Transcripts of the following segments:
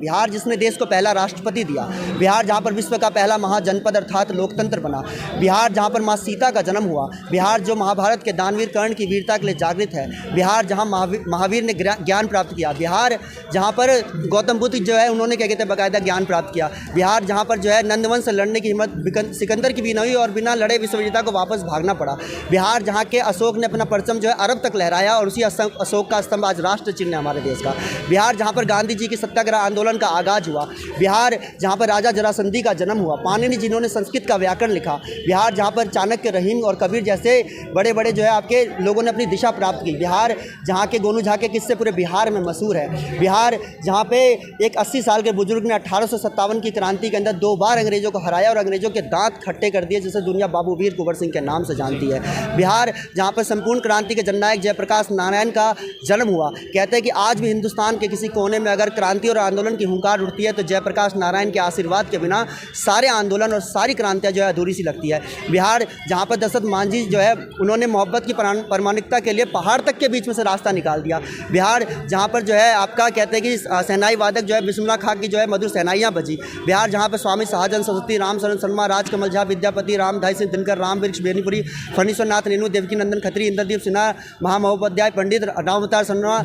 बिहार जिसने देश को पहला राष्ट्रपति दिया, बिहार जहाँ पर विश्व का पहला महाजनपद अर्थात लोकतंत्र बना, बिहार जहाँ पर माँ सीता का जन्म हुआ, बिहार जो महाभारत के दानवीर कर्ण की वीरता के लिए जागृत है, बिहार जहाँ महावीर ने ज्ञान प्राप्त किया, बिहार जहाँ पर गौतम बुद्ध जो है उन्होंने क्या कहते हैं बाकायदा ज्ञान प्राप्त किया, बिहार जहाँ पर जो है नंदवंश से लड़ने की हिम्मत सिकंदर की भी नहीं हुई और बिना लड़े विश्व विजेता को वापस भागना पड़ा, बिहार जहाँ के अशोक ने अपना परचम जो है अरब तक लहराया और उसी अशोक का स्तंभ आज राष्ट्र चिन्ह है हमारे देश का, बिहार जहाँ पर गांधी जी की सत्याग्रह आंदोलन का आगाज हुआ, बिहार जहाँ पर राजा जरासंधी का जन्म हुआ, पाणिनि जिन्होंने संस्कृत का व्याकरण लिखा, बिहार जहाँ पर चाणक्य, रहीम और कबीर जैसे बड़े बड़े जो है आपके लोगों ने अपनी दिशा प्राप्त की, बिहार जहाँ के गोनू झा के किस्से पूरे बिहार में मशहूर है, बिहार जहाँ पे एक 80 साल के बुजुर्ग ने 1857 की क्रांति के अंदर 2 बार अंग्रेजों को हराया और अंग्रेजों के दांत खट्टे कर दिए, जिसे दुनिया बाबू वीर कुंवर सिंह के नाम से जानती है, बिहार जहाँ पर संपूर्ण क्रांति के जननायक जयप्रकाश नारायण का जन्म हुआ। कहते हैं कि आज भी हिंदुस्तान के किसी कोने में अगर क्रांति और आंदोलन की हुंकार उठती है तो जयप्रकाश नारायण के आशीर्वाद के बिना सारे आंदोलन और सारी क्रांतियाँ जो है अधूरी सी लगती है। बिहार जहाँ पर दशरथ मांझी जो है उन्होंने मोहब्बत की प्रामाणिकता के लिए पहाड़ तक के बीच में से रास्ता निकाल दिया, बिहार जहाँ पर जो है आपका कहते हैं कि शहनाई वादक जो है बिस्मिल्लाह खां की जो है मधुर शहनाइयाँ बजी, बिहार जहाँ पर स्वामी शाहजहां सरस्वती, राम शरण शर्मा, राजकमल झा, विद्यापति, रामधाई सिंह दिनकर, राम वृक्ष बेनीपुरी, फणीश्वरनाथ रेणु, देवकी नंदन खत्री, इंद्रदीप सिन्हा, महामहोपाध्याय, पंडित रामअवतार शर्मा,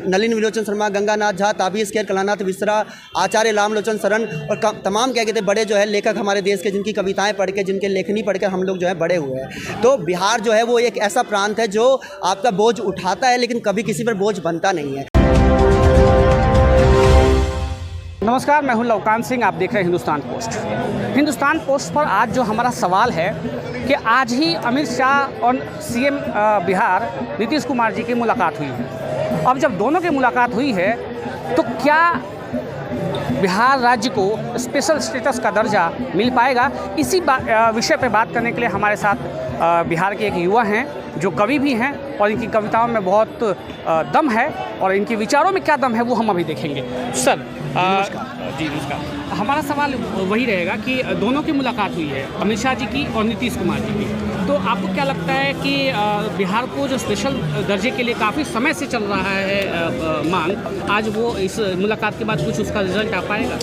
नलिन विलोचन शर्मा, गंगानाथ झा, ताबीज़ केर, कलानाथ मिश्रा, आचार्य रामलोचन शरण और तमाम क्या कहते हैं बड़े जो है लेखक हमारे देश के, जिनकी कविताएं पढ़ के, जिनके लेखनी पढ़ कर हम लोग जो है बड़े हुए हैं। तो बिहार जो है वो एक ऐसा प्रांत है जो आपका बोझ उठाता है लेकिन कभी किसी पर बोझ बनता नहीं है। नमस्कार, मैं हूं लवकांत सिंह, आप देख रहे हैं हिंदुस्तान पोस्ट। हिंदुस्तान पोस्ट पर आज जो हमारा सवाल है कि आज ही अमित शाह और सीएम बिहार नीतीश कुमार जी की मुलाकात हुई है। अब जब दोनों की मुलाकात हुई है तो क्या बिहार राज्य को स्पेशल स्टेटस का दर्जा मिल पाएगा? इसी विषय पर बात करने के लिए हमारे साथ बिहार के एक युवा हैं जो कवि भी हैं और इनकी कविताओं में बहुत दम है और इनके विचारों में क्या दम है वो हम अभी देखेंगे। सर जी नमस्कार। हमारा सवाल वही रहेगा कि दोनों की मुलाकात हुई है, अमित शाह जी की और नीतीश कुमार जी की, तो आपको क्या लगता है कि बिहार को जो स्पेशल दर्जे के लिए काफ़ी समय से चल रहा है मांग, आज वो इस मुलाकात के बाद कुछ उसका रिजल्ट आ पाएगा?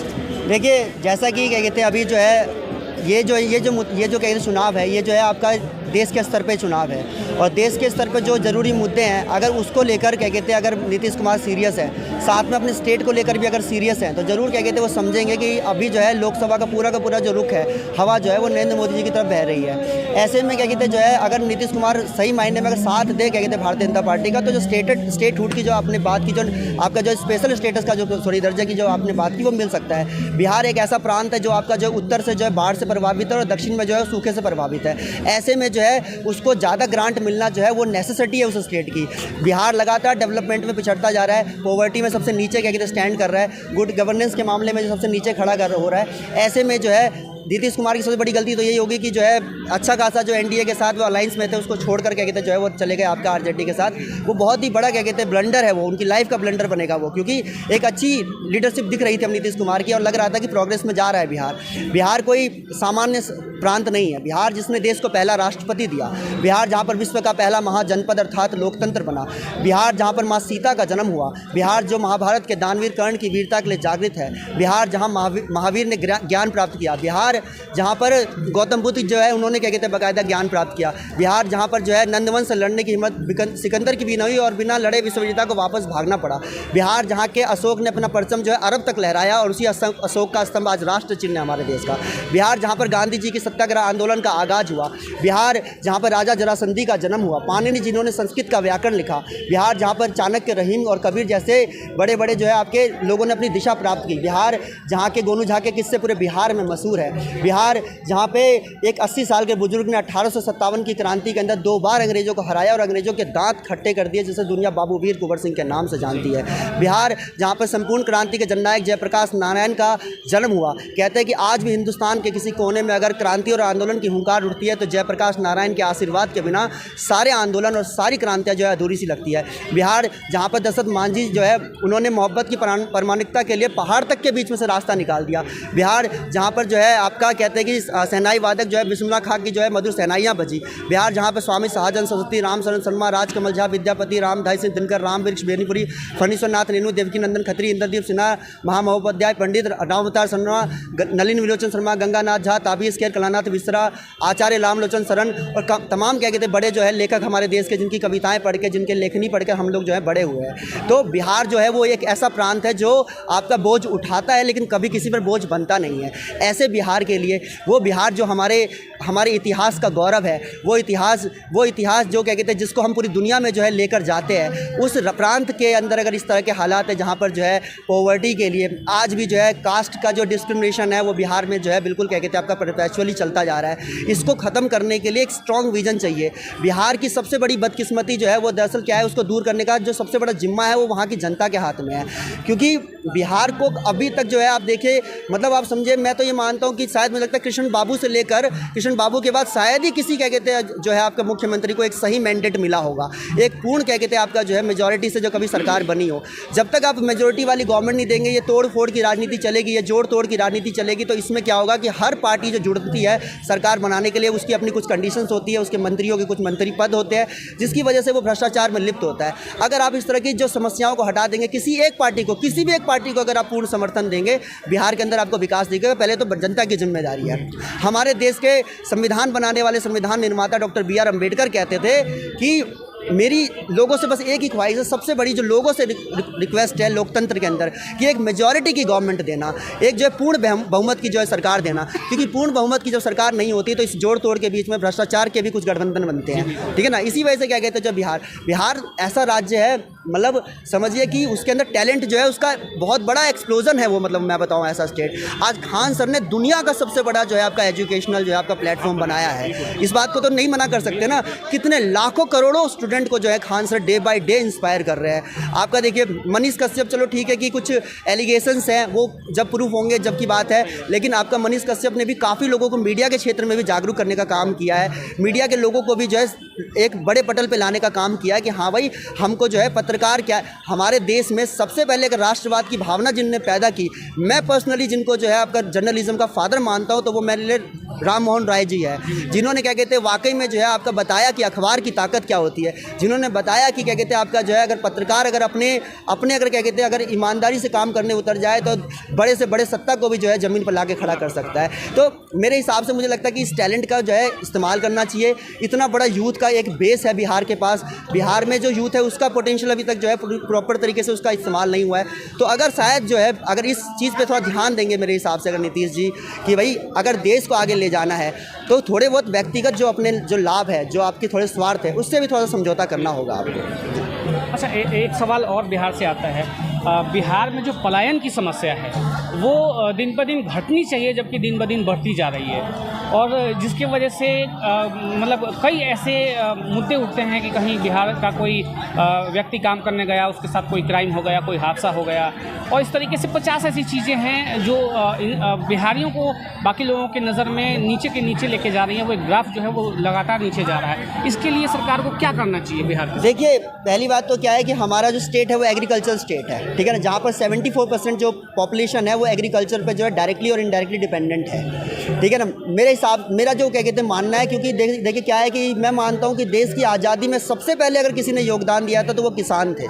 देखिए, जैसा कि क्या कहते हैं अभी जो है ये जो कहते हैं चुनाव है, ये जो है आपका देश के स्तर पे चुनाव है और देश के स्तर पे जो ज़रूरी मुद्दे हैं अगर उसको लेकर क्या कहते हैं अगर नीतीश कुमार सीरियस है, साथ में अपने स्टेट को लेकर भी अगर सीरियस है तो ज़रूर क्या कहते हैं वो समझेंगे कि अभी जो है लोकसभा का पूरा जो रुख है, हवा जो है वो नरेंद्र मोदी जी की तरफ बह रही है। ऐसे में क्या कहते हैं जो है अगर नीतीश कुमार सही मायने में अगर साथ दे क्या कहते हैं भारतीय जनता पार्टी का, तो जो स्टेटहुड की जो आपने बात की, जो आपका जो स्पेशल स्टेटस का जो दर्जा की जो आपने बात की वो मिल सकता है। बिहार एक ऐसा प्रांत है जो आपका जो उत्तर से जो है बाढ़ से प्रभावित है और दक्षिण में जो है सूखे से प्रभावित है। ऐसे में जो है उसको ज़्यादा ग्रांट मिलना जो है वो नेसेसिटी है उस स्टेट की। बिहार लगातार डेवलपमेंट में पिछड़ता जा रहा है, पॉवर्टी में सबसे नीचे क्या कहते हैं स्टैंड कर रहा है, गुड गवर्नेंस के मामले में जो सबसे नीचे खड़ा हो रहा है। ऐसे में जो है नीतीश कुमार की सबसे बड़ी गलती तो यही होगी कि जो है अच्छा खासा जो एनडीए के साथ वो अलायंस में थे उसको छोड़कर क्या कहते हैं जो है वो चले गए आपका आरजेडी के साथ। वो बहुत ही बड़ा क्या कहते हैं ब्लंडर है, वो उनकी लाइफ का ब्लंडर बनेगा वो, क्योंकि एक अच्छी लीडरशिप दिख रही थी अब नीतीश कुमार की और लग रहा था कि प्रोग्रेस में जा रहा है बिहार। बिहार कोई सामान्य प्रांत नहीं है, बिहार जिसने देश को पहला राष्ट्रपति दिया, बिहार जहाँ पर विश्व का पहला महाजनपद अर्थात लोकतंत्र बना, बिहार जहाँ पर माँ सीता का जन्म हुआ, बिहार जो महाभारत के दानवीर कर्ण की वीरता के लिए जागृत है, बिहार जहाँ महावीर ने ज्ञान प्राप्त किया, बिहार जहाँ पर गौतम बुद्ध जो है उन्होंने क्या कहते हैं बाकायदा ज्ञान प्राप्त किया, बिहार जहाँ पर जो है नंदवंश से लड़ने की हिम्मत सिकंदर की भी नहीं हुई और बिना लड़े विश्व विजेता को वापस भागना पड़ा, बिहार जहाँ के अशोक ने अपना परचम जो है अरब तक लहराया और उसी अशोक का स्तंभ आज राष्ट्र चिन्ह है हमारे देश का, बिहार जहाँ पर गांधी जी की सत्याग्रह आंदोलन का आगाज हुआ, बिहार जहाँ पर राजा जरासंधी का जन्म हुआ, पाणिनि जिन्होंने संस्कृत का व्याकरण लिखा, बिहार जहाँ पर चाणक्य, रहीम और कबीर जैसे बड़े बड़े जो है आपके लोगों ने अपनी दिशा प्राप्त की, बिहार जहाँ के गोनू झा के किस्से पूरे बिहार में मशहूर है, बिहार जहाँ पे एक 80 साल के बुजुर्ग ने 1857 की क्रांति के अंदर 2 बार अंग्रेजों को हराया और अंग्रेजों के दांत खट्टे कर दिए, जिसे दुनिया बाबू वीर कुंवर सिंह के नाम से जानती है, बिहार जहाँ पर संपूर्ण क्रांति के जननायक जयप्रकाश नारायण का जन्म हुआ। कहते हैं कि आज भी हिंदुस्तान के किसी कोने में अगर क्रांति और आंदोलन की हुंकार उठती है तो जयप्रकाश नारायण के आशीर्वाद के बिना सारे आंदोलन और सारी क्रांतियाँ जो है अधूरी सी लगती है। बिहार जहाँ पर दशरथ मांझी जो है उन्होंने मोहब्बत की प्रामाणिकता के लिए पहाड़ तक के बीच में से रास्ता निकाल दिया, बिहार जहाँ पर जो है आपका कहते हैं कि शहनाई वादक जो है बिस्मिल्लाह खां की जो है मधुर शहनाइयाँ बजी। बिहार जहाँ पर स्वामी शाहजहां सरस्वती, रामशरण शर्मा, राजकमल झा, विद्यापति, रामधाई सिंह दिनकर, राम वृक्ष बेनीपुरी, फणीश्वरनाथ रेणु, देवकी नंदन खत्री, इंद्रदीप सिन्हा, महामहोपाध्याय, पंडित रामावतार शर्मा, नलिन विलोचन शर्मा, गंगानाथ झा, ताबीज खेर, कलानाथ मिश्रा, आचार्य रामलोचन शरण और तमाम क्या कहते हैं बड़े जो है लेखक हमारे देश के, जिनकी कविताएं पढ़ के, जिनके लेखनी पढ़ के हम लोग जो है बड़े हुए हैं। तो बिहार जो है वो एक ऐसा प्रांत है जो आपका बोझ उठाता है लेकिन कभी किसी पर बोझ बनता नहीं है। ऐसे बिहार के लिए वो बिहार जो हमारे इतिहास का गौरव है, वो इतिहास जो क्या कहते हैं जिसको हम पूरी दुनिया में जो है लेकर जाते हैं, उस प्रांत के अंदर अगर इस तरह के हालात है जहाँ पर जो है पॉवर्टी के लिए आज भी जो है कास्ट का जो डिस्क्रिमिनेशन है वो बिहार में जो है बिल्कुल क्या कहते हैं आपका परपेचुअली चलता जा रहा है। इसको ख़त्म करने के लिए एक स्ट्रॉन्ग विजन चाहिए। बिहार की सबसे बड़ी बदकिस्मती जो है वो दरअसल क्या है, उसको दूर करने का जो सबसे बड़ा जिम्मा है वो वहाँ की जनता के हाथ में है। क्योंकि बिहार को अभी तक जो है आप देखिए, मतलब आप समझे, मैं तो ये मानता हूँ कि शायद मुझे लगता है कृष्ण बाबू से लेकर कृष्ण बाबू के बाद शायद ही किसी क्या कहते हैं जो है आपका मुख्यमंत्री को एक सही मैंडेट मिला होगा, एक पूर्ण क्या कहते हैं आपका जो है मेजॉरिटी से जो कभी सरकार बनी हो। जब तक आप मेजॉरिटी वाली गवर्नमेंट नहीं देंगे, ये तोड़ फोड़ की राजनीति चलेगी, ये जोड़ तोड़ की राजनीति चलेगी, तो इसमें क्या होगा कि हर पार्टी जो जुड़ती है सरकार बनाने के लिए उसकी अपनी कुछ कंडीशंस होती है, उसके मंत्रियों के कुछ मंत्री पद होते हैं, जिसकी वजह से वो भ्रष्टाचार में लिप्त होता है। अगर आप इस तरह की जो समस्याओं को हटा देंगे, किसी भी एक पार्टी को अगर आप पूर्ण समर्थन देंगे, बिहार के अंदर आपको विकास दिखेगा। पहले तो जनता की जिम्मेदारी है। हमारे देश के संविधान बनाने वाले संविधान निर्माता डॉक्टर बी आर अम्बेडकर कहते थे कि मेरी लोगों से बस एक ही ख्वाहिश है, सबसे बड़ी जो लोगों से रिक्वेस्ट है लोकतंत्र के अंदर, कि एक मेजॉरिटी की गवर्नमेंट देना, एक जो है पूर्ण बहुमत की जो है सरकार देना। क्योंकि पूर्ण बहुमत की जब सरकार नहीं होती तो इस जोड़ तोड़ के बीच में भ्रष्टाचार के भी कुछ गठबंधन बनते हैं, ठीक है ना। इसी वजह से क्या कहते हैं, जब बिहार ऐसा राज्य है, मतलब समझिए कि उसके अंदर टैलेंट जो है उसका बहुत बड़ा एक्सप्लोजन है वो, मतलब मैं बताऊँ ऐसा स्टेट। आज खान सर ने दुनिया का सबसे बड़ा जो है आपका एजुकेशनल जो है आपका प्लेटफॉर्म बनाया है। इस बात को तो नहीं मना कर सकते ना। कितने लाखों करोड़ों स्टूडेंट को जो है Khan sir day by day inspire कर रहे हैं। आपका देखिए मनीष कश्यप, चलो ठीक है कि कुछ एलिगेशंस हैं, वो जब प्रूफ होंगे जब की बात है, लेकिन आपका मनीष कश्यप ने भी काफ़ी लोगों को मीडिया के क्षेत्र में भी जागरूक करने का काम किया है। मीडिया के लोगों को भी जो है एक बड़े पटल पे लाने का काम किया है कि हाँ भाई, हमको जो है पत्रकार क्या, हमारे देश में सबसे पहले एक राष्ट्रवाद की भावना जिनने पैदा की, मैं पर्सनली जिनको जो है आपका जर्नलिज्म का फादर मानता हूँ, तो वो मेरे लिए राम मोहन राय जी है, जिन्होंने क्या कहते हैं वाकई में जो है आपका बताया कि अखबार की ताकत क्या होती है, जिन्होंने बताया कि क्या कहते हैं आपका जो है अगर पत्रकार अगर अपने अगर क्या कहते हैं अगर ईमानदारी से काम करने उतर जाए तो बड़े से बड़े सत्ता को भी जो है ज़मीन पर लाके खड़ा कर सकता है। तो मेरे हिसाब से मुझे लगता है कि इस टैलेंट का जो है इस्तेमाल करना चाहिए। इतना बड़ा यूथ का एक बेस है बिहार के पास, बिहार में जो यूथ है उसका पोटेंशियल अभी तक जो है प्रॉपर तरीके से उसका इस्तेमाल नहीं हुआ है। तो अगर शायद जो है अगर इस चीज़ पर थोड़ा ध्यान देंगे मेरे हिसाब से, अगर नीतीश जी, कि भाई अगर देश को आगे ले जाना है तो थोड़े बहुत व्यक्तिगत जो अपने जो लाभ है, जो आपके थोड़े स्वार्थ है, उससे भी थोड़ा सा समझौता करना होगा आपको। अच्छा, एक सवाल और बिहार से आता है। बिहार में जो पलायन की समस्या है वो दिन ब दिन घटनी चाहिए, जबकि दिन ब दिन बढ़ती जा रही है, और जिसकी वजह से मतलब कई ऐसे मुद्दे उठते हैं कि कहीं बिहार का कोई व्यक्ति काम करने गया, उसके साथ कोई क्राइम हो गया, कोई हादसा हो गया, और इस तरीके से 50 ऐसी चीज़ें हैं जो बिहारियों को बाकी लोगों की नज़र में नीचे के नीचे लेके जा रही हैं। वो एक ग्राफ जो है वो लगातार नीचे जा रहा है। इसके लिए सरकार को क्या करना चाहिए बिहार को? देखिए, पहली बात तो क्या है कि हमारा जो स्टेट है वो एग्रीकल्चर स्टेट है, ठीक है ना, जहाँ पर 74% जो पॉपुलेशन है वो एग्रीकल्चर पे जो है डायरेक्टली और इनडायरेक्टली डिपेंडेंट है, ठीक है ना। मेरा जो क्या कहते हैं मानना है, क्योंकि देखिए क्या है कि मैं मानता हूँ कि देश की आज़ादी में सबसे पहले अगर किसी ने योगदान दिया था तो वो किसान थे।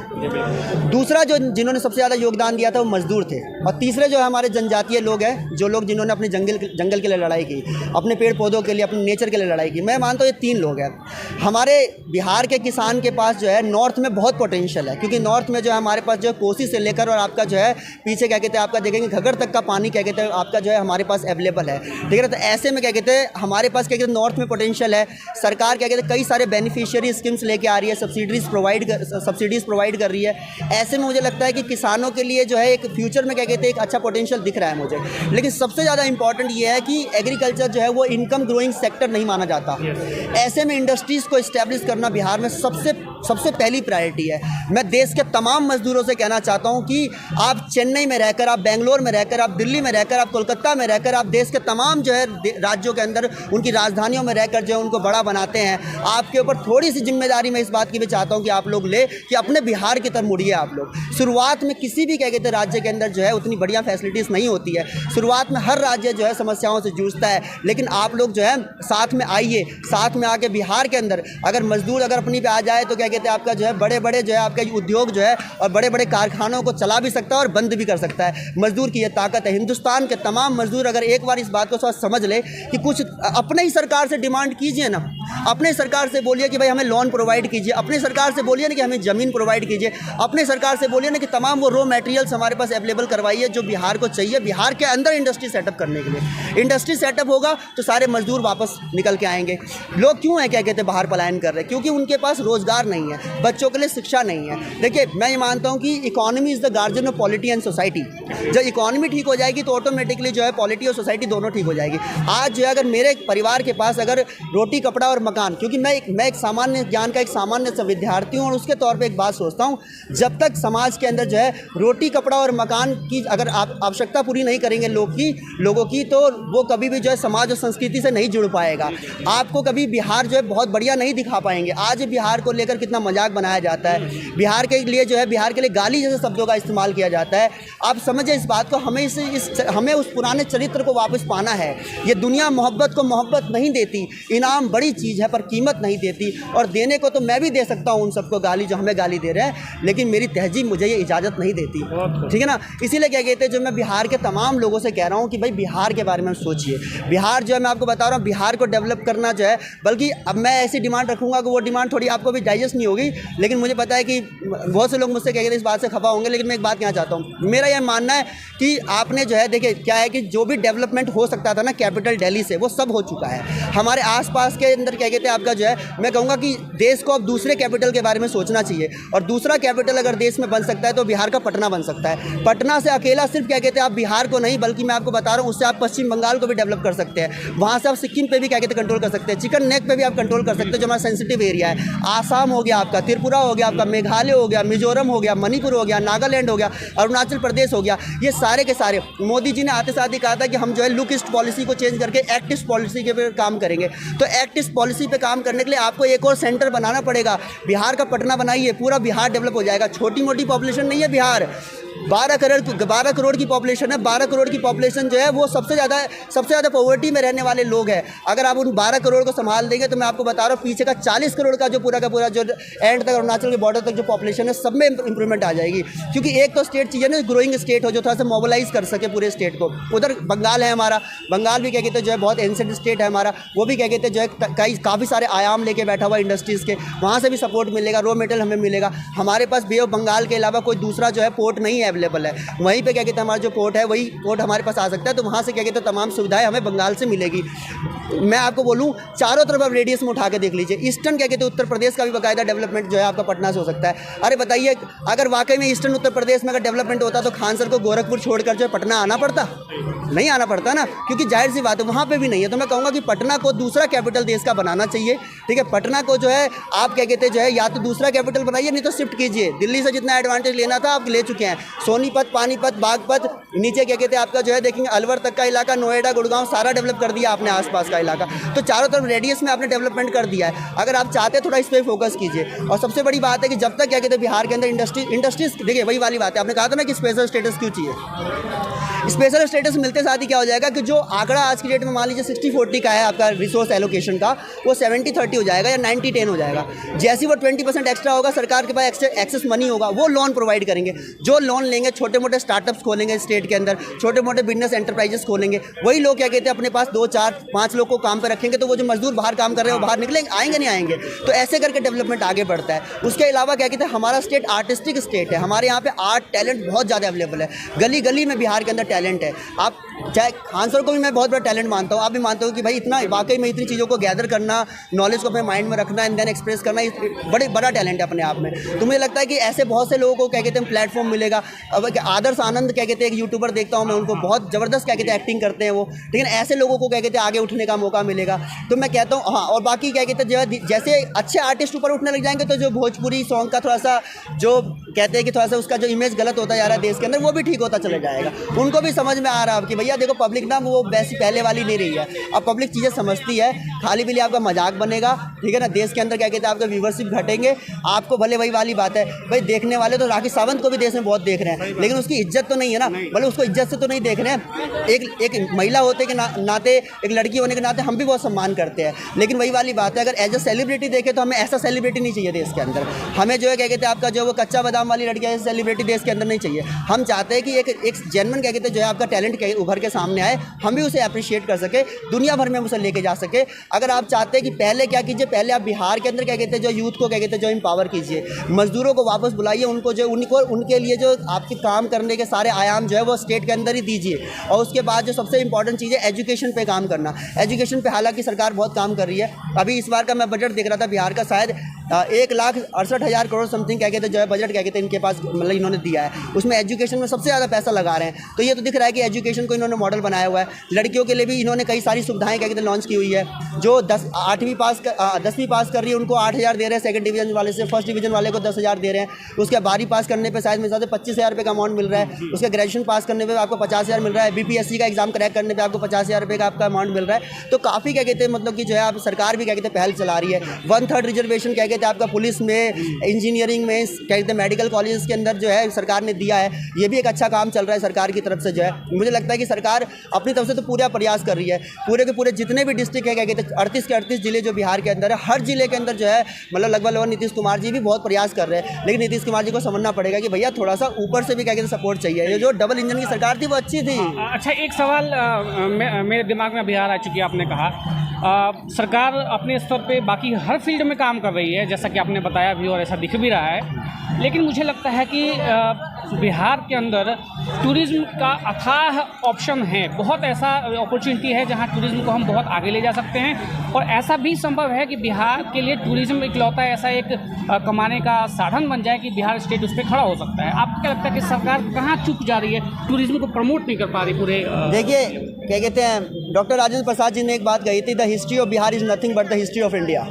दूसरा जिन्होंने सबसे ज़्यादा योगदान दिया था वो मजदूर थे, और तीसरे जो है हमारे जनजातीय लोग हैं, जो लोग जिन्होंने अपने जंगल के लिए लड़ाई की, अपने पेड़ पौधों के लिए, अपने नेचर के लिए लड़ाई की। मैं मानता हूँ ये 3 लोग हैं। हमारे बिहार के किसान के पास जो है नॉर्थ में बहुत पोटेंशियल है, क्योंकि नॉर्थ में जो है हमारे पास जो है कोसी से लेकर और आपका जो है पीछे क्या कहते हैं आपका देखेंगे घग्गर तक का पानी क्या कहते हैं आपका जो है हमारे पास अवेलेबल है, ठीक है ना। तो ऐसे में क्या कहते हैं हमारे पास क्या कहते हैं नॉर्थ में पोटेंशियल है। सरकार क्या कहते हैं कई सारे बेनिफिशियरी स्कीम्स लेके आ रही है, सब्सिडीज़ प्रोवाइड कर रही है। ऐसे में मुझे लगता है कि किसानों के लिए जो है एक फ्यूचर में क्या कहते हैं एक अच्छा पोटेंशियल दिख रहा है मुझे। लेकिन सबसे ज़्यादा इंपॉर्टेंट ये है कि एग्रीकल्चर जो है वो इनकम ग्रोइंग सेक्टर नहीं माना जाता। ऐसे में इंडस्ट्रीज़ को इस्टेब्लिश करना बिहार में सबसे सबसे पहली प्रायोरिटी है। मैं देश के तमाम मजदूरों से कहना चाहता हूं कि आप चेन्नई में रहकर, आप बेंगलोर में रहकर, आप दिल्ली में रहकर, आप कोलकाता में रहकर, आप देश के तमाम जो है राज्यों के अंदर उनकी राजधानियों में रहकर जो है उनको बड़ा बनाते हैं। आपके ऊपर थोड़ी सी जिम्मेदारी मैं इस बात की भी चाहता हूं कि आप लोग ले कि अपने बिहार की तरफ मुड़िए। आप लोग शुरुआत में किसी भी क्या कहते हैं राज्य के अंदर जो है उतनी बढ़िया फैसिलिटीज़ नहीं होती है। शुरुआत में हर राज्य जो है समस्याओं से जूझता है, लेकिन आप लोग जो है साथ में आइए। साथ में आके बिहार के अंदर अगर मजदूर अगर अपनी पे आ जाए तो क्या कहते हैं आपका जो है बड़े बड़े जो है आपका उद्योग जो है और बड़े बड़े कारखानों को चला भी सकता है और बंद भी कर सकता है। मजदूर की ये ताकत है। हिंदुस्तान के तमाम मजदूर अगर एक बार इस बात को समझ ले कि कुछ अपने ही सरकार से डिमांड कीजिए ना, अपने सरकार से बोलिए कि भाई हमें लोन प्रोवाइड कीजिए, अपने सरकार से बोलिए ना कि हमें ज़मीन प्रोवाइड कीजिए, अपने सरकार से बोलिए ना कि तमाम वो रॉ मटेरियल्स हमारे पास अवेलेबल करवाइए जो बिहार को चाहिए। बिहार के अंदर इंडस्ट्री सेटअप करने के लिए इंडस्ट्री सेटअप होगा तो सारे मजदूर वापस निकल के आएंगे। लोग क्यों है क्या कहते हैं बाहर पलायन कर रहे हैं? क्योंकि उनके पास रोजगार नहीं है, बच्चों के लिए शिक्षा नहीं है। देखिए मैं ये मानता हूँ कि economy is the guardian of polity and society. जब इकोनॉमी ठीक हो जाएगी तो ऑटोमेटिकली जो है पॉलिटी और सोसाइटी दोनों ठीक हो जाएगी। आज जो है अगर मेरे परिवार के पास अगर रोटी कपड़ा और मकान, क्योंकि मैं एक सामान्य ज्ञान का एक सामान्य सा विद्यार्थी हूँ और उसके तौर पे एक बात सोचता हूँ, जब तक समाज के अंदर जो है रोटी कपड़ा और मकान की अगर आप आवश्यकता पूरी नहीं करेंगे लोगों की तो वो कभी भी जो है समाज और संस्कृति से नहीं जुड़ पाएगा। आपको कभी बिहार जो है बहुत बढ़िया नहीं दिखा पाएंगे। आज बिहार को लेकर कितना मजाक बनाया जाता है, बिहार के लिए जो है बिहार के लिए गाली जैसे शब्दों का इस्तेमाल किया जाता है। आप समझे इस बात को, हमें उस पुराने चरित्र को वापस पाना है। ये दुनिया मोहब्बत को मोहब्बत नहीं देती, इनाम बड़ी चीज़ है पर कीमत नहीं देती। और देने को तो मैं भी दे सकता हूँ उन सबको गाली जो हमें गाली दे रहे हैं, लेकिन मेरी तहजीब मुझे ये इजाज़त नहीं देती, ठीक है ना। इसीलिए क्या कहते हैं जो मैं बिहार के तमाम लोगों से कह रहा हूँ कि भाई बिहार के बारे में सोचिए। बिहार जो है मैं आपको बता रहा हूँ बिहार को डेवलप करना जो है, बल्कि अब मैं ऐसी डिमांड रखूँगा कि वो डिमांड थोड़ी आपको भी डाइजेस्ट नहीं होगी, लेकिन मुझे पता है कि बहुत से लोग मुझसे कह कहते इस बात से खफा होंगे। लेकिन मैं एक बात कहना चाहता हूँ, मेरा यह मानना है कि आपने जो है देखिए क्या है कि जो भी डेवलपमेंट हो सकता था ना कैपिटल दिल्ली से, वो सब हो चुका है। हमारे आसपास के अंदर क्या कहते हैं आपका जो है, मैं कहूँगा कि देश को अब दूसरे कैपिटल के बारे में सोचना चाहिए। और दूसरा कैपिटल अगर देश में बन सकता है तो बिहार का पटना बन सकता है। पटना से अकेला सिर्फ क्या कहते हैं आप बिहार को नहीं, बल्कि मैं आपको बता रहा हूँ उससे आप पश्चिम बंगाल को भी डेवलप कर सकते हैं। वहाँ से आप सिक्किम पे भी क्या कहते हैं कंट्रोल कर सकते हैं, चिकन नेक पे भी आप कंट्रोल कर सकते हैं जो हमारा सेंसिटिव एरिया है। आसाम हो गया आपका, त्रिपुरा हो गया आपका, मेघालय हो गया, मिजोरम हो गया, मणिपुर हो गया, नागालैंड हो गया, अरुणाचल प्रदेश हो गया। ये सारे के सारे मोदी जी ने आते साथ ही कहा था कि हम जो है लुक ईस्ट पॉलिसी को चेंज करके एक्ट ईस्ट पॉलिसी के पे काम करेंगे। तो एक्ट ईस्ट पॉलिसी पे काम करने के लिए आपको एक और सेंटर बनाना पड़ेगा। बिहार का पटना बनाइए, पूरा बिहार डेवलप हो जाएगा। छोटी मोटी पॉपुलेशन नहीं है बिहार, 12 करोड़ की पॉपुलेशन है। 12 करोड़ की पॉपुलेशन जो है वो सबसे ज़्यादा पॉवर्टी में रहने वाले लोग हैं। अगर आप उन 12 करोड़ को संभाल देंगे तो मैं आपको बता रहा हूँ पीछे का 40 करोड़ का जो पूरा का पूरा जो एंड तक अरुणाचल के बॉर्डर तक जो पॉपुलेशन है सब में इंप्रूवमेंट आ जाएगी। क्योंकि एक तो स्टेट चाहिए ना ग्रोइंग स्टेट हो जो थोड़ा सा मोबिलाइज कर सके पूरे स्टेट को। उधर बंगाल है हमारा, बंगाल भी क्या कहते हैं जो है बहुत एंसेंट स्टेट है हमारा, वो भी क्या कहते हैं जो है काफ़ी सारे आयाम लेके बैठा हुआ इंडस्ट्रीज़ के, वहाँ से भी सपोर्ट मिलेगा, रॉ मटेरियल हमें मिलेगा। हमारे पास बे ऑफ बंगाल के अलावा कोई दूसरा जो है पोर्ट नहीं है अवेलेबल है। वहीं पे क्या कहते हैं हमारा जो पोर्ट है वही पोर्ट हमारे पास आ सकता है। तो वहाँ से क्या कहते हैं तमाम सुविधाएं हमें बंगाल से मिलेगी। मैं आपको बोलूँ चारों तरफ आप रेडियस में उठा के देख लीजिए। ईस्टर्न क्या कहते हैं उत्तर प्रदेश का भी बाकायदा डेवलपमेंट जो है आपका पटना से हो सकता है। अरे बताइए अगर वाकई में ईस्टर्न उत्तर प्रदेश में अगर डेवलपमेंट होता तो खान सर को गोरखपुर छोड़कर जो है पटना आना पड़ता? नहीं आना पड़ता ना, क्योंकि जाहिर सी बात है वहाँ पे भी नहीं है। तो मैं कहूँगा कि पटना को दूसरा कैपिटल देश का बनाना चाहिए, ठीक है। पटना को जो है आप क्या कहते हैं जो है या तो दूसरा कैपिटल बनाइए, नहीं तो शिफ्ट कीजिए। दिल्ली से जितना एडवांटेज लेना था आप ले चुके हैं। सोनीपत, पानीपत, बागपत, नीचे क्या कहते हैं आपका जो है देखेंगे अलवर तक का इलाका, नोएडा, गुड़गांव सारा डेवलप कर दिया आपने, आसपास का इलाका। तो चारों तरफ रेडियस में आपने डेवलपमेंट कर दिया है। अगर आप चाहते हैं थोड़ा इस पर फोकस कीजिए। और सबसे बड़ी बात है कि जब तक क्या कहते हैं बिहार के अंदर इंडस्ट्रीज देखिए वही वाली बात है, आपने कहा था ना कि स्पेशल स्टेटस क्यों चाहिए। स्पेशल स्टेटस मिलते साथ ही क्या हो जाएगा कि जो आंकड़ा आज की डेट में मान लीजिए 60-40 का है आपका रिसोर्स एलोकेशन का, वो 70-30 हो जाएगा या 90-10 हो जाएगा। जैसे वो 20% एक्स्ट्रा होगा, सरकार के पास एक्सेस मनी होगा, वो लोन प्रोवाइड करेंगे। जो लोन लेंगे छोटे मोटे स्टार्टअप्स खोलेंगे स्टेट के अंदर, छोटे मोटे बिजनेस एंटरप्राइजेस खोलेंगे। वही लोग क्या कहते हैं अपने पास 2, 4, 5 लोग को काम पर रखेंगे, तो वो जो मजदूर बाहर काम कर रहे हैं वो बाहर निकलेंगे, आएंगे नहीं आएंगे। तो ऐसे करके डेवलपमेंट आगे बढ़ता है। उसके अलावा क्या कहते हैं हमारा स्टेट आर्टिस्टिक स्टेट है। हमारे यहाँ पे आर्ट टैलेंट बहुत ज़्यादा अवेलेबल है। गली गली में बिहार के अंदर टैलेंट है। आप चाहे खान सर को भी मैं बहुत बड़ा टैलेंट मानता हूँ, आप भी मानते हो कि भाई इतना वाकई में इतनी चीज़ों को गैदर करना, नॉलेज को अपने माइंड में रखना एंड देन एक्सप्रेस करना बड़ा टैलेंट है अपने आप में। तो मुझे लगता है कि ऐसे बहुत से लोगों को क्या कहते हैं प्लेटफॉर्म मिलेगा। अब आदर्श आनंद क्या कहते हैं एक यूट्यूबर देखता हूँ मैं, उनको बहुत ज़बरदस्त क्या कहते हैं एक्टिंग करते हैं वो, लेकिन ऐसे लोगों को क्या कहते हैं आगे उठने का मौका मिलेगा। तो मैं कहता हूँ हाँ, और बाकी क्या कहते हैं जैसे अच्छे आर्टिस्ट ऊपर उठने लग जाएंगे तो जो भोजपुरी सॉन्ग का थोड़ा सा जो कहते हैं कि थोड़ा सा उसका जो इमेज गलत होता जा रहा है देश के अंदर, वो भी ठीक होता चला जाएगा। उनको भी समझ में आ रहा है कि भैया देखो पब्लिक ना वो वैसी पहले वाली नहीं रही है, अब पब्लिक चीज़ें समझती है, खाली पीली आपका मजाक बनेगा, ठीक है ना। देश के अंदर क्या कहते हैं आपका व्यूवरशिप घटेंगे, आपको भले वही वाली बात है भाई, देखने वाले तो राखी सावंत को भी देश में बहुत देख रहे हैं, लेकिन उसकी इज्जत तो नहीं है ना, भले उसको इज्जत से तो नहीं देख रहे हैं। एक महिला होते के नाते, एक लड़की होने के नाते हम भी बहुत सम्मान करते हैं, लेकिन वही वाली बात है अगर एज अ सेलिब्रिटी देखें तो हमें ऐसा सेलिब्रिटी नहीं चाहिए देश के अंदर। हमें जो है क्या कहते हैं आपका जो वो कच्चा बादाम वाली लड़की ऐसे सेलिब्रिटी देश के अंदर नहीं चाहिए। हम चाहते हैं कि एक जेन्युइन क्या कहते हैं जो है आपका टैलेंट उभर के सामने आए, हम भी उसे अप्रिशिएट कर सके, दुनिया भर में उसे लेके जा सके। अगर आप चाहते हैं कि पहले क्या कीजिए, पहले आप बिहार के अंदर क्या कहते हैं जो यूथ को क्या कहते हैं जो एम्पावर कीजिए, मजदूरों को वापस बुलाइए, उनको जो उनके लिए जो आपके काम करने के सारे आयाम जो है वो स्टेट के अंदर ही दीजिए। और उसके बाद जो सबसे इंपॉर्टेंट चीज़ है एजुकेशन पे काम करना। एजुकेशन पे हालांकि सरकार बहुत काम कर रही है। अभी इस बार का मैं बजट देख रहा था बिहार का, शायद 1,68,000 करोड़ समथिंग क्या कहते हैं जो है बजट क्या कहते हैं इनके पास मतलब इन्होंने दिया है, उसमें एजुकेशन में सबसे ज़्यादा पैसा लगा रहे हैं। तो ये तो दिख रहा है कि एजुकेशन को इन्होंने मॉडल बनाया हुआ है। लड़कियों के लिए भी इन्होंने कई सारी सुविधाएं क्या कहते हैं लॉन्च की हुई है। जो 10वीं पास कर रही है उनको 8,000 दे रहे हैं सेकंड डिवीजन वाले से, फर्स्ट डिवीजन वाले को 10,000 दे रहे हैं। उसके 12वीं पास करने पर शायद मेरे साथ 25,000 रुपये का अमाउंट मिल रहा है। उसके ग्रेजुएशन पास करने पर आपको 50,000 मिल रहा है। BPSC का एग्जाम क्रैक करने पर आपको 50,000 रुपये का आपका अमाउंट मिल रहा है। तो काफ़ी क्या कहते हैं मतलब कि जो है आप सरकार भी क्या कहते हैं पहल चला रही है। 1/3 रिजर्वेशन क्या कहते हैं आपका पुलिस में, इंजीनियरिंग में, क्या कहते हैं मेडिकल कॉलेज के अंदर जो है सरकार ने दिया है। ये भी एक अच्छा काम चल रहा है सरकार की तरफ से जो है। मुझे लगता है कि सरकार अपनी तरफ से तो पूरा प्रयास कर रही है। पूरे के पूरे जितने भी डिस्ट्रिक्ट है क्या कहते हैं 38 के 38 जिले जो बिहार के अंदर है, हर जिले के अंदर जो है मतलब लगभग नीतीश कुमार जी भी बहुत प्रयास कर रहे हैं। लेकिन नीतीश कुमार जी को समझना पड़ेगा कि भैया थोड़ा सा ऊपर से भी क्या कहते हैं सपोर्ट चाहिए। ये जो डबल इंजन की सरकार थी वो अच्छी थी। अच्छा, एक सवाल मेरे दिमाग में बिहार आ चुकी है। आपने कहा सरकार अपने स्तर पे बाकी हर फील्ड में काम कर रही है, जैसा कि आपने बताया भी और ऐसा दिख भी रहा है, लेकिन मुझे लगता है कि बिहार के अंदर टूरिज़्म का अथाह ऑप्शन है। बहुत ऐसा अपॉर्चुनिटी है जहां टूरिज़्म को हम बहुत आगे ले जा सकते हैं, और ऐसा भी संभव है कि बिहार के लिए टूरिज़्म इकलौता ऐसा एक कमाने का साधन बन जाए कि बिहार स्टेट उस पर खड़ा हो सकता है। आपको क्या लगता है कि सरकार कहाँ चूक जा रही है, टूरिज़्म को प्रमोट नहीं कर पा रही पूरे? देखिए क्या कहते हैं डॉक्टर राजेंद्र प्रसाद जी ने एक बात कही थी, the history of Bihar is nothing but the history of India.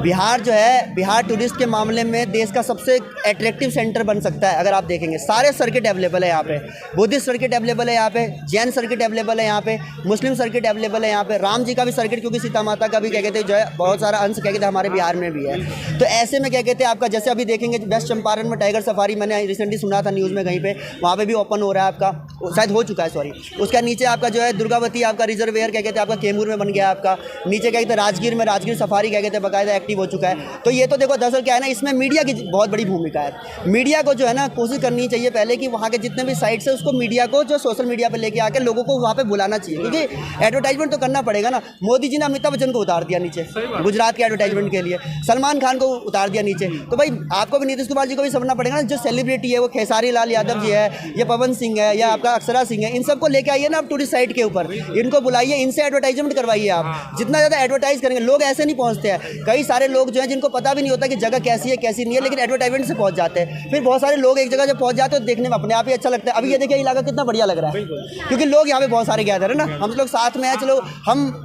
Bihar जो है, बिहार टूरिस्ट के मामले में देश का सबसे अट्रैक्टिव सेंटर बन सकता है। अगर आप देखेंगे सारे सर्किट अवेलेबल है यहाँ पे, बुद्धिस्ट सर्किट अवेलेबल है यहाँ पे, जैन सर्किट अवेलेबल है यहाँ पे, मुस्लिम सर्किट अवेलेबल है यहाँ पे, राम जी का भी सर्किट, क्योंकि सीता माता का भी क्या कहते हैं जो है बहुत सारा अंश क्या कहते हैं हमारे बिहार में भी है। तो ऐसे में क्या कहते हैं आपका जैसे अभी देखेंगे वेस्ट चंपारण में टाइगर सफारी, मैंने रिसेंटली सुना था न्यूज़ में कहीं पे, वहाँ पे भी ओपन हो रहा है आपका, शायद हो चुका है सॉरी। उसका नीचे आपका जो है दुर्गावती आपका रिजर्वेयर क्या कहते हैं आपका कैमूर में बन गया आपका, नीचे क्या कहते हैं राजगीर में राजगीर सफारी क्या कहते हैं बाकायदा एक्टिव हो चुका है। तो ये तो देखो दरअसल क्या है ना, इसमें मीडिया की बहुत बड़ी भूमिका है। मीडिया को जो है ना कोशिश करनी चाहिए पहले कि वहाँ के जितने भी साइट्स है उसको मीडिया को जो सोशल मीडिया पे लेके आके लोगों को वहाँ पे बुलाना चाहिए, क्योंकि एडवर्टाइजमेंट तो करना पड़ेगा ना। मोदी जी ने अमिताभ बच्चन को उतार दिया नीचे गुजरात के एडवर्टाइजमेंट के लिए, सलमान खान को उतार दिया नीचे। तो भाई आपको भी नीतीश कुमार जी को भी समझना पड़ेगा ना, जो सेलिब्रिटी है वो खेसारी लाल यादव जी है, या पवन सिंह है, या आपका अक्षरा सिंह है, इन सबको लेके आइए ना आप टूरिस्ट साइट के ऊपर, इनको बुलाइए, इनसे एडवर्टाइजमेंट करवाइए। आप जितना ज़्यादा एडवर्टाइज करेंगे, लोग ऐसे नहीं पहुँचते हैं। कई सारे लोग जो हैं जिनको पता भी नहीं होता कि जगह कैसी है कैसी नहीं है, लेकिन एडवर्टाइजमेंट से पहुँच जाते हैं। फिर बहुत सारे लोग एक जगह जब पहुँच जाते हैं तो देखने में अपने आप ही अच्छा लगता है। अभी ये देखिए इलाका कितना बढ़िया लग रहा है, क्योंकि लोग यहाँ पे बहुत सारे गैदर है ना, हम लोग साथ में हैं। चलो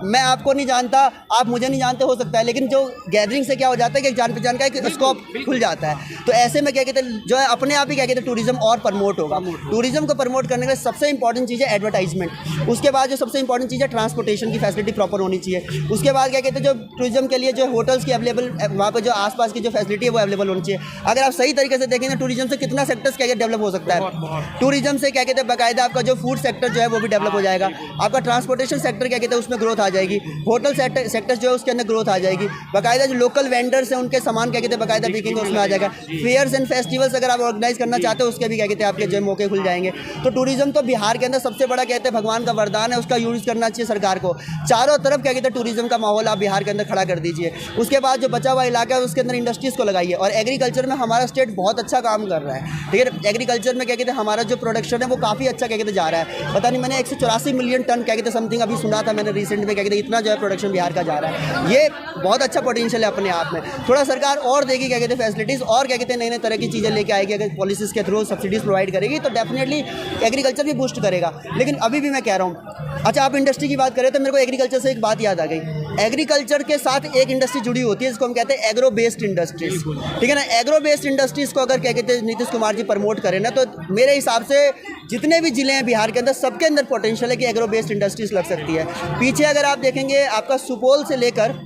मैं आपको नहीं जानता, आप मुझे नहीं जानते हो सकता है, लेकिन जो गैदरिंग से क्या हो जाता है कि एक जान पहचान का एक स्कोप खुल जाता है। तो ऐसे में क्या कहते हैं जो है अपने आप ही क्या कहते हैं टूरिज्म और प्रमोट होगा। टूरिज्म को प्रमोट करने के लिए सबसे इंपॉर्टेंट चीज़ है एडवर्टाइजमेंट। उसके बाद जो सबसे इंपॉर्टेंट चीज़ है ट्रांसपोर्टेशन की फैसिलिटी प्रॉपर होनी चाहिए। उसके बाद क्या कहते हैं जो टूरिज्म के लिए जो होटल्स की अवेलेबल, वहाँ पर जो आसपास की जो फैसिलिटी है वो अवेलेबल होनी चाहिए। अगर आप सही तरीके से देखेंगे टूरिज्म से कितना सेक्टर्स क्या डेवलप हो सकता है। टूरिज्म से क्या कहते हैं बाकायदा आपका जो फूड सेक्टर जो है वो भी डेवलप हो जाएगा। आपका ट्रांसपोर्टेशन सेक्टर क्या कहते हैं उसमें ग्रोथ आ जाएगी। होटल सेक्टर जो है उसके अंदर ग्रोथ आ जाएगी। बाकायदा जो लोकल वेंडर्स हैं उनके सामान क्या कहते हैं बाकायदा बिकेंगे, उसमें आ जाएगा। फेयर्स एंड फेस्टिवल्स अगर आप ऑर्गेनाइज करना चाहते हो उसके भी क्या कहते हैं आपके जो मौके खुल जाएंगे। तो टूरिज्म तो बिहार के अंदर सबसे बड़ा कहते हैं भगवान का वरदान है, उसका यूज़ करना चाहिए सरकार को। चारों तरफ क्या कहते हैं टूरिज्म का माहौल आप बिहार के अंदर खड़ा कर दीजिए। उसके बाद जो बचा हुआ इलाका है उसके अंदर इंडस्ट्रीज़ को लगाइए। और एग्रीकल्चर में हमारा स्टेट बहुत अच्छा काम कर रहा है, ठीक है। एग्रीकल्चर में क्या कहते हैं हमारा जो प्रोडक्शन है वो काफ़ी अच्छा क्या कहते हैं जा रहा है। पता नहीं मैंने 184 मिलियन टन क्या कहते हैं समथिंग अभी सुना था मैंने रिसेंट में, क्या कहते हैं इतना जो है प्रोडक्शन बिहार का जा रहा है। ये बहुत अच्छा पोटेंशियल है अपने आप में। थोड़ा सरकार और देगी क्या कहते हैं फैसिलिटीज़ और क्या कहते हैं नई नई तरह की चीज़ें लेके आएगी, अगर पॉलिसीज़ के थ्रू सब्सिडीज़ प्रोवाइड करेगी तो डेफिनेटली एग्रीकल्चर भी बूस्ट करेगा। लेकिन अभी भी मैं कह रहा हूँ, अच्छा आप इंडस्ट्री की बात करें तो मेरे को एग्रीकल्चर से एक बात याद आ गई। एग्रीकल्चर के साथ एक इंडस्ट्री जुड़ी होती है जिसको हम कहते हैं एग्रो बेस्ड इंडस्ट्रीज, ठीक है ना। एग्रो बेस्ड इंडस्ट्रीज को अगर क्या कहते हैं नीतीश कुमार जी प्रमोट करें ना, तो मेरे हिसाब से जितने भी जिले हैं बिहार के अंदर सबके अंदर पोटेंशियल है कि एग्रो बेस्ड इंडस्ट्रीज लग सकती है। पीछे अगर आप देखेंगे आपका सुपौल से लेकर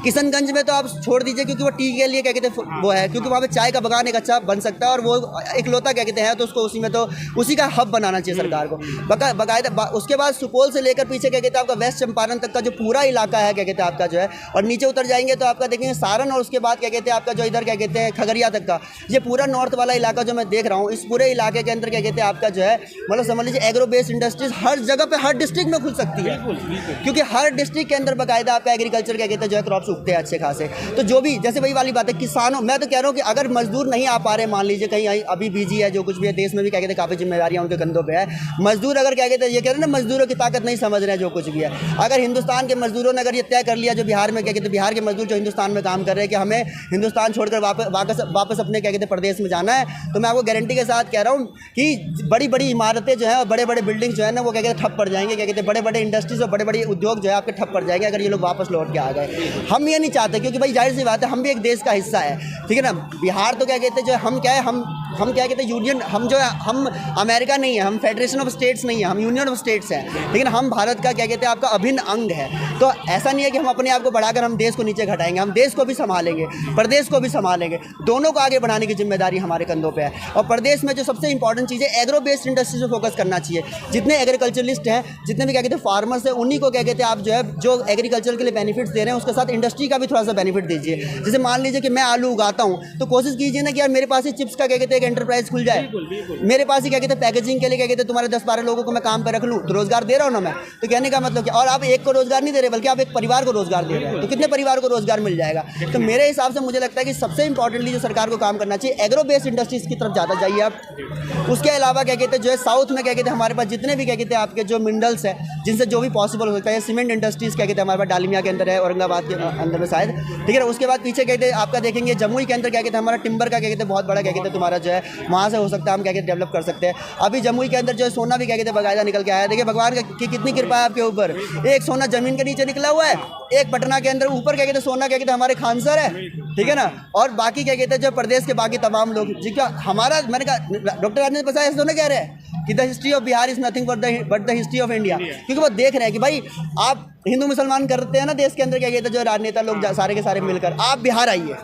किशनगंज में तो आप छोड़ दीजिए, क्योंकि वो टी के लिए क्या कहते हैं वो है, क्योंकि वहाँ पे चाय का बगान एक अच्छा बन सकता है और वो इकलौता क्या कहते हैं, तो उसको उसी में तो उसी का हब बनाना चाहिए सरकार को बाकायदा। उसके बाद सुपौल से लेकर पीछे क्या कहते हैं आपका वेस्ट चंपारण तक का जो पूरा इलाका है क्या कहते हैं आपका जो है, और नीचे उतर जाएंगे तो आपका देखेंगे सारण, और उसके बाद क्या कहते हैं आपका जो इधर क्या कहते हैं खगड़िया तक का ये पूरा नॉर्थ वाला इलाका जो मैं देख रहा हूँ, इस पूरे इलाके के अंदर क्या कहते हैं आपका जो है मतलब समझ लीजिए एग्रो बेस्ड इंडस्ट्रीज हर जगह पे हर डिस्ट्रिक्ट में खुल सकती है, क्योंकि हर डिस्ट्रिक्ट के अंदर बाकायदा आपका एग्रीकल्चर क्या कहते हैं जो है क्रॉप्स उगते हैं अच्छे खासे। तो जो भी जैसे वही वाली बात है किसानों, मैं तो कह रहा हूँ कि अगर मजदूर नहीं आ पा रहे, मान लीजिए कहीं अभी बिजी है जो कुछ भी है, देश में भी क्या कहते हैं काफ़ी जिम्मेदारियाँ उनके कंधों पे है। मजदूर अगर क्या कहते हैं ये कह रहे हैं ना मजदूरों की ताकत नहीं समझ रहे हैं जो कुछ भी है, अगर हिंदुस्तान के मजदूरों ने अगर ये तय कर लिया जो बिहार में क्या कहते हैं बिहार के मजदूर जो हिंदुस्तान में काम कर रहे हैं कि हमें हिंदुस्तान छोड़कर वापस अपने क्या कहते हैं प्रदेश में जाना है, तो मैं आपको गारंटी के साथ कह रहा हूँ कि बड़ी बड़ी इमारतें जो है और बड़े बड़े बिल्डिंग जो है ना वो क्या कहते हैं ठप पड़ जाएंगे, क्या कहते हैं बड़े बड़े इंडस्ट्रीज और बड़े बड़े उद्योग जो है आपके ठप पड़ जाएंगे अगर ये लोग वापस लौट के आ गए। हम ये नहीं चाहते, क्योंकि भाई जाहिर सी बात है हम भी एक देश का हिस्सा है, ठीक है ना। बिहार तो क्या कहते हैं जो हम क्या है हम क्या कहते हैं यूनियन, हम जो है हम अमेरिका नहीं है, हम फेडरेशन ऑफ स्टेट्स नहीं है, हम यूनियन ऑफ स्टेट्स हैं, लेकिन हम भारत का क्या कहते हैं आपका अभिन्न अंग है। तो ऐसा नहीं है कि हम अपने आप को बढ़ाकर हम देश को नीचे घटाएंगे, हम देश को भी संभालेंगे, प्रदेश को भी संभालेंगे, दोनों को आगे बढ़ाने की जिम्मेदारी हमारे कंधों पे है। और प्रदेश में जो सबसे इंपॉर्टेंट चीज़ है एग्रो बेस्ड इंडस्ट्री पे फोकस करना चाहिए। जितने एग्रीकल्चरलिस्ट हैं, जितने भी क्या कहते हैं फार्मर्स हैं, उन्हीं को क्या कहते हैं आप जो है जो एग्रीकल्चर के लिए बेनिफिट्स दे रहे हैं उसके साथ इंडस्ट्री का भी थोड़ा सा बेनिफिट दीजिए। जैसे मान लीजिए कि मैं आलू उगाता हूँ तो कोशिश कीजिए ना कि यार मेरे पास ही चिप्स का क्या कहते हैं एक एंटरप्राइज खुल जाए, मेरे पास ही क्या कहते हैं पैकेजिंग के लिए क्या कहते हैं तुम्हारे 10-12 लोगों को मैं काम पे रख लूँ, तो रोजगार दे रहा हूँ ना मैं। तो कहने का मतलब क्या, और आप एक को रोजगार नहीं दे रहे बल्कि आप एक परिवार को रोजगार दे रहे हैं, तो कितने परिवार को रोजगार मिल जाएगा। तो मेरे हिसाब से मुझे लगता है कि सबसे इंपॉर्टेंटली जो सरकार को काम करना चाहिए एग्रो बेस्ड इंडस्ट्रीज की तरफ ज़्यादा जाइए आप। उसके अलावा क्या कहते हैं जो है साउथ में क्या कहते हैं हमारे पास जितने भी क्या कहते हैं आपके जो मिनरल्स है जिनसे जो भी पॉसिबल हो सकता है, सीमेंट इंडस्ट्रीज क्या कहते हैं हमारे पास डालमिया के अंदर है, औरंगाबाद के अंदर में शायद, ठीक है ना। उसके बाद पीछे कहते हैं आपका देखेंगे जमुई के अंदर क्या कहते हैं हमारा टिम्बर का क्या कहते हैं बहुत बड़ा क्या कहते हैं तुम्हारा जो है वहाँ से हो सकता है हम क्या कहते हैं डेवलप कर सकते हैं। अभी जमुई के अंदर जो है सोना भी क्या कहते हैं बाकायदा निकल के आया है। देखिए भगवान की कितनी कृपा है आपके ऊपर, एक सोना जमीन के नीचे निकला हुआ है, एक पटना के अंदर ऊपर क्या कहते हैं सोना क्या कहते हैं हमारे खान सर है, ठीक है ना। और बाकी क्या कहते हैं जो प्रदेश के बाकी तमाम लोग जिनका हमारा, मैंने कहा डॉक्टर राजेंद्र प्रसाद ऐसे तो नहीं कह रहे हैं कि the history of Bihar is nothing but the history of India, क्योंकि वो देख रहे हैं कि भाई आप हिंदू मुसलमान करते हैं ना देश के अंदर क्या कहते हैं जो राजनेता लोग सारे के सारे मिलकर, आप बिहार आइए,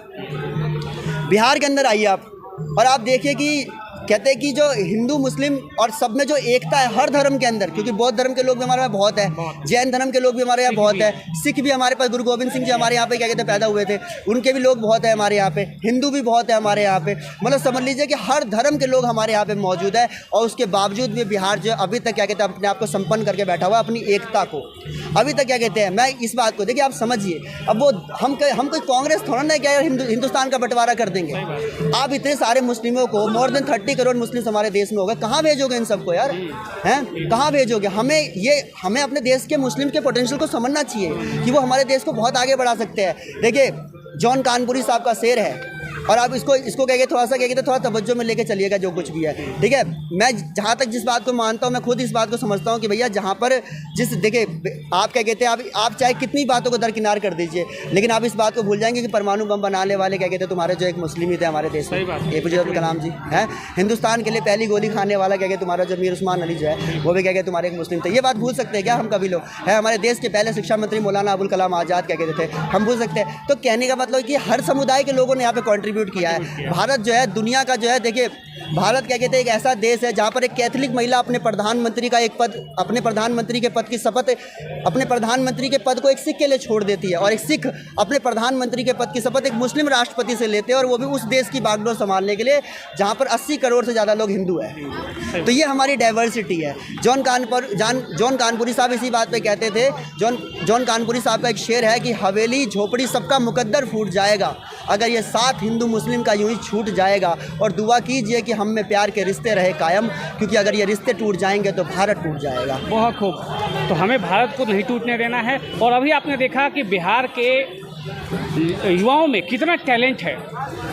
बिहार के अंदर आइए आप, और आप देखिए कि कहते हैं कि जो हिंदू मुस्लिम और सब में जो एकता है हर धर्म के अंदर, क्योंकि बौद्ध धर्म के लोग भी हमारे यहाँ बहुत है, जैन धर्म के लोग भी हमारे यहाँ बहुत है, सिख भी हमारे पास गुरु गोविंद सिंह जी हमारे यहाँ पे क्या कहते हैं पैदा हुए थे, उनके भी लोग बहुत है हमारे यहाँ पे, हिंदू भी बहुत है हमारे यहाँ पे, मतलब समझ लीजिए कि हर धर्म के लोग हमारे यहाँ पे मौजूद है। और उसके बावजूद भी बिहार जो अभी तक क्या कहते हैं अपने आप को संपन्न करके बैठा हुआ अपनी एकता को, अभी तक क्या कहते हैं। मैं इस बात को देखिए आप समझिए, अब वो हम कोई कांग्रेस थोड़ा ना क्या हिंदुस्तान का बंटवारा कर देंगे। आप इतने सारे मुस्लिमों को मोर देन 30 करोड़ मुस्लिम हमारे देश में होगा, कहाँ भेजोगे इन सबको यार, हैं कहाँ भेजोगे। हमें अपने देश के मुस्लिम के पोटेंशियल को समझना चाहिए कि वो हमारे देश को बहुत आगे बढ़ा सकते हैं। देखिए जॉन कानपुरी साहब का शेर है, और आप इसको कहेंगे थोड़ा सा कहेंगे थोड़ा तवज्जो में लेके चलिएगा जो कुछ भी है, ठीक है। मैं जहाँ तक जिस बात को मानता हूँ, मैं खुद इस बात को समझता हूँ कि भैया जहाँ पर देखिए आप क्या कहते हैं आप चाहे कितनी बातों को दरकिनार कर दीजिए, लेकिन आप इस बात को भूल जाएंगे कि परमाणु बम बनाने वाले क्या कहते हैं तुम्हारे जो एक मुस्लिम ही थे हमारे देश में, APJ अब्दुल कलाम जी हैं। हिंदुस्तान के लिए पहली गोली खाने वाला क्या कहते तुम्हारा जो मीर उस्मान अली जो है वो भी क्या कहते तुम्हारे एक मुस्लिम थे। ये बात भूल सकते हैं क्या हम कभी लोग है। हमारे देश के पहले शिक्षा मंत्री मौलाना अबुल कलाम आज़ाद क्या कहते थे, हम भूल सकते हैं। तो कहने का मतलब कि हर समुदाय के लोगों ने यहाँ पे कॉन्ट्रीब्यूट किया है। भारत जो है दुनिया का जो है देखिए भारत क्या कहते हैं एक ऐसा देश है जहाँ पर एक कैथोलिक महिला अपने प्रधानमंत्री का एक पद, अपने प्रधानमंत्री के पद की शपथ, अपने प्रधानमंत्री के पद को एक सिख के लिए छोड़ देती है, और एक सिख अपने प्रधानमंत्री के पद की शपथ एक मुस्लिम राष्ट्रपति से लेते हैं, और वो भी उस देश की बागडोर संभालने के लिए जहाँ पर 80 करोड़ से ज़्यादा लोग हिंदू हैं। तो ये हमारी डाइवर्सिटी है। जॉन कानपुरी साहब इसी बात पे कहते थे। जॉन कानपुरी साहब का एक शेर है कि हवेली झोपड़ी सबका मुकद्दर फूट जाएगा अगर ये साथ हिंदू मुस्लिम का यूं ही छूट जाएगा, और दुआ कीजिए कि हम में प्यार के रिश्ते रहे कायम, क्योंकि अगर ये रिश्ते टूट जाएंगे तो भारत टूट जाएगा। बहुत खूब। तो हमें भारत को नहीं टूटने देना है। और अभी आपने देखा कि बिहार के युवाओं में कितना टैलेंट है,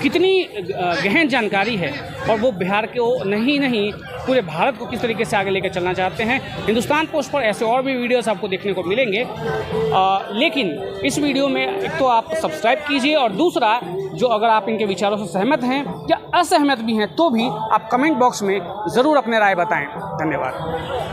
कितनी गहन जानकारी है, और वो बिहार को नहीं पूरे भारत को किस तरीके से आगे लेकर चलना चाहते हैं। हिंदुस्तान पोस्ट पर ऐसे और भी वीडियोस आपको देखने को मिलेंगे, लेकिन इस वीडियो में एक तो आप सब्सक्राइब कीजिए, और दूसरा जो अगर आप इनके विचारों से सहमत हैं या असहमत भी हैं तो भी आप कमेंट बॉक्स में ज़रूर अपने राय बताएं। धन्यवाद।